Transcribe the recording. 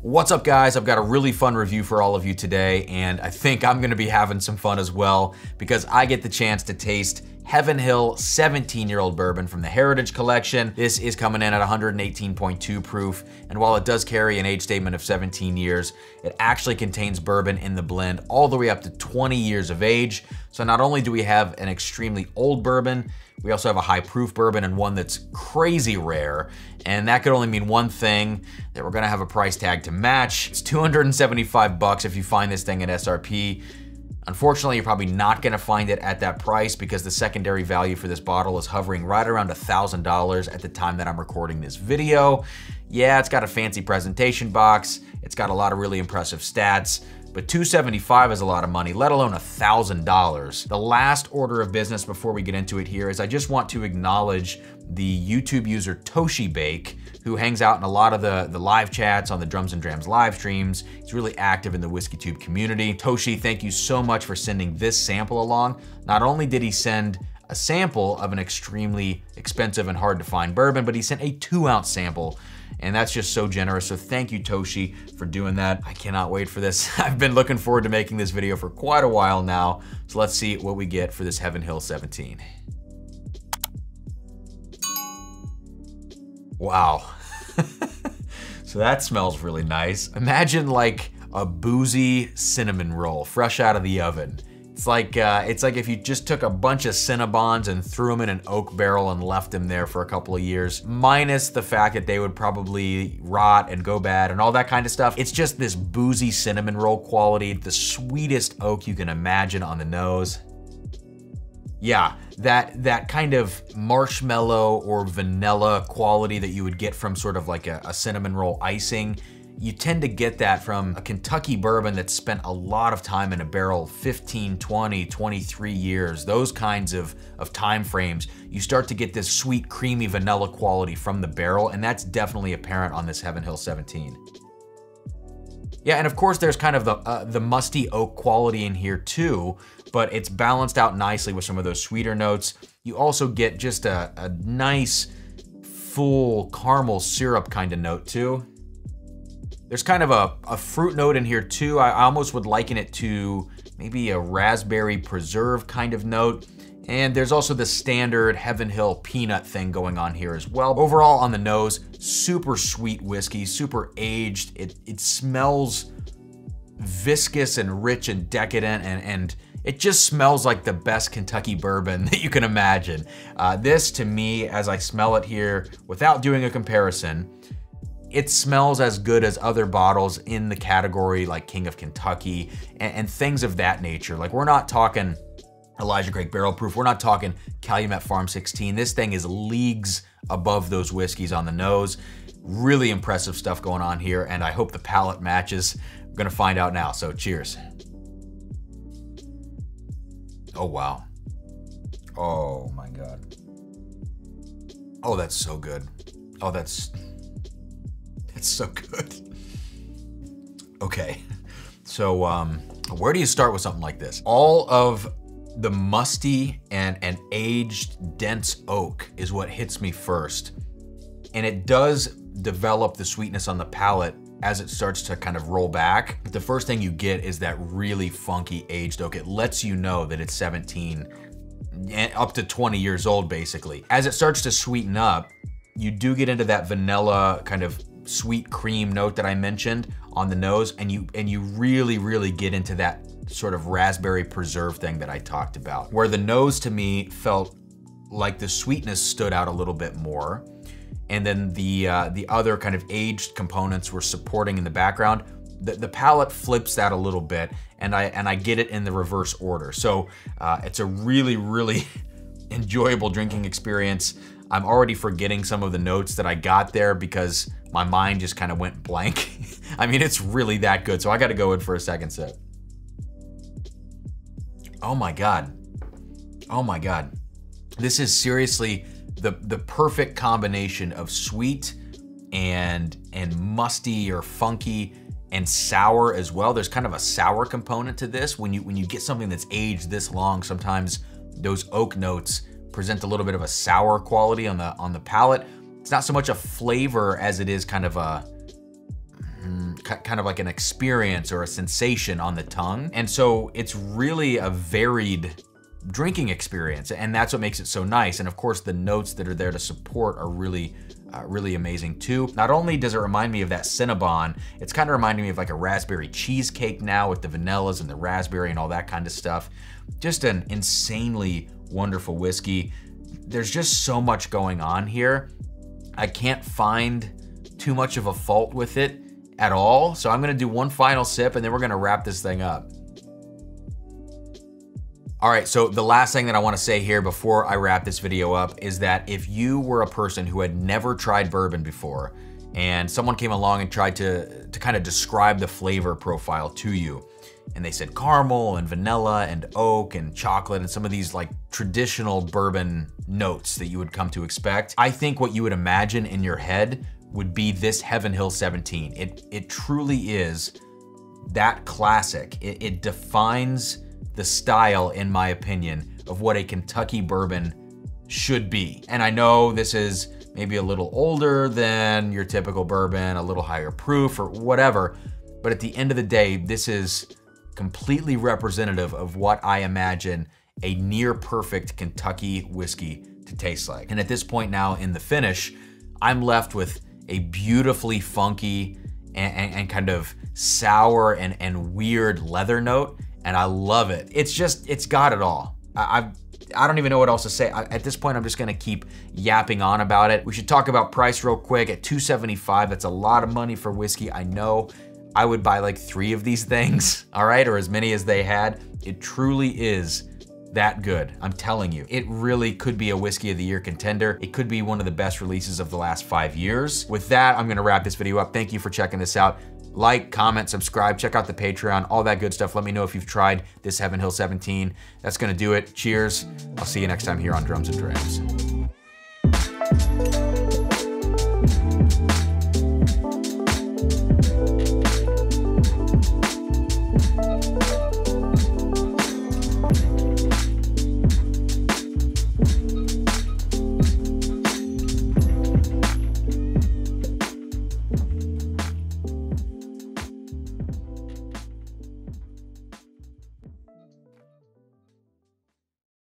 What's up, guys? I've got a really fun review for all of you today, and I think I'm gonna be having some fun as well because I get the chance to taste Heaven Hill 17-year-old bourbon from the Heritage Collection. This is coming in at 118.2 proof, and while it does carry an age statement of 17 years, it actually contains bourbon in the blend all the way up to 20 years of age. So not only do we have an extremely old bourbon, we also have a high proof bourbon and one that's crazy rare. And that could only mean one thing, that we're gonna have a price tag to match. It's 275 bucks if you find this thing at SRP. Unfortunately, you're probably not gonna find it at that price because the secondary value for this bottle is hovering right around $1,000 at the time that I'm recording this video. Yeah, it's got a fancy presentation box. It's got a lot of really impressive stats, but $275 is a lot of money, let alone $1,000. The last order of business before we get into it here is I just want to acknowledge the YouTube user Toshibake, who hangs out in a lot of the live chats on the Drums and Drams live streams. He's really active in the WhiskeyTube community. Toshi, thank you so much for sending this sample along. Not only did he send a sample of an extremely expensive and hard to find bourbon, but he sent a 2-ounce sample. And that's just so generous, so thank you, Toshi, for doing that. I cannot wait for this. I've been looking forward to making this video for quite a while now, so let's see what we get for this Heaven Hill 17. Wow. So that smells really nice. Imagine like a boozy cinnamon roll, fresh out of the oven. It's like if you just took a bunch of Cinnabons and threw them in an oak barrel and left them there for a couple of years, minus the fact that they would probably rot and go bad and all that kind of stuff. It's just this boozy cinnamon roll quality, the sweetest oak you can imagine on the nose. Yeah, that kind of marshmallow or vanilla quality that you would get from sort of like a cinnamon roll icing. You tend to get that from a Kentucky bourbon that's spent a lot of time in a barrel, 15, 20, 23 years, those kinds of time frames. You start to get this sweet, creamy vanilla quality from the barrel, and that's definitely apparent on this Heaven Hill 17. Yeah, and of course there's kind of the musty oak quality in here too, but it's balanced out nicely with some of those sweeter notes. You also get just a nice, full caramel syrup kind of note too. There's kind of a fruit note in here too. I almost would liken it to maybe a raspberry preserve kind of note. And there's also the standard Heaven Hill peanut thing going on here as well. Overall on the nose, super sweet whiskey, super aged. It smells viscous and rich and decadent, and it just smells like the best Kentucky bourbon that you can imagine. This to me, as I smell it here, without doing a comparison, it smells as good as other bottles in the category like King of Kentucky and things of that nature. Like, we're not talking Elijah Craig Barrel Proof, we're not talking Calumet Farm 16. This thing is leagues above those whiskeys on the nose. Really impressive stuff going on here, and I hope the palate matches. We're gonna find out now, so cheers. Oh, wow. Oh my God. Oh, that's so good. Oh, that's so good. Okay, so where do you start with something like this? All of the musty and aged dense oak is what hits me first. And it does develop the sweetness on the palate as it starts to kind of roll back. The first thing you get is that really funky aged oak. It lets you know that it's 17 and up to 20 years old, basically. As it starts to sweeten up, you do get into that vanilla kind of sweet cream note that I mentioned on the nose, and you really get into that sort of raspberry preserve thing that I talked about, where the nose to me felt like the sweetness stood out a little bit more, and then the other kind of aged components were supporting in the background. The palate flips that a little bit, and I get it in the reverse order. So it's a really enjoyable drinking experience. I'm already forgetting some of the notes that I got there because my mind just kind of went blank. I mean, it's really that good. So I got to go in for a second sip. Oh my God. Oh my God. This is seriously the perfect combination of sweet and musty or funky and sour as well. There's kind of a sour component to this. When you get something that's aged this long, sometimes those oak notes present a little bit of a sour quality on the palate. It's not so much a flavor as it is kind of a kind of like an experience or a sensation on the tongue. And so it's really a varied drinking experience, and that's what makes it so nice. And of course, the notes that are there to support are really amazing too. Not only does it remind me of that Cinnabon, it's kind of reminding me of like a raspberry cheesecake now with the vanillas and the raspberry and all that kind of stuff. Just an insanely wonderful whiskey. There's just so much going on here. I can't find too much of a fault with it at all. So I'm gonna do one final sip and then we're gonna wrap this thing up. All right, so the last thing that I wanna say here before I wrap this video up is that if you were a person who had never tried bourbon before and someone came along and tried to kind of describe the flavor profile to you, and they said caramel and vanilla and oak and chocolate and some of these like traditional bourbon notes that you would come to expect, I think what you would imagine in your head would be this Heaven Hill 17. It truly is that classic. It defines the style, in my opinion, of what a Kentucky bourbon should be. And I know this is maybe a little older than your typical bourbon, a little higher proof or whatever, but at the end of the day, this is completely representative of what I imagine a near perfect Kentucky whiskey to taste like. And at this point now in the finish, I'm left with a beautifully funky and kind of sour and weird leather note, and I love it. It's got it all. I don't even know what else to say. At this point, I'm just gonna keep yapping on about it. We should talk about price real quick. At $275, that's a lot of money for whiskey, I know. I would buy like 3 of these things, all right, or as many as they had. It truly is that good, I'm telling you. It really could be a Whiskey of the Year contender. It could be one of the best releases of the last 5 years. With that, I'm gonna wrap this video up. Thank you for checking this out. Like, comment, subscribe, check out the Patreon, all that good stuff. Let me know if you've tried this Heaven Hill 17. That's gonna do it. Cheers. I'll see you next time here on Drums and Drams.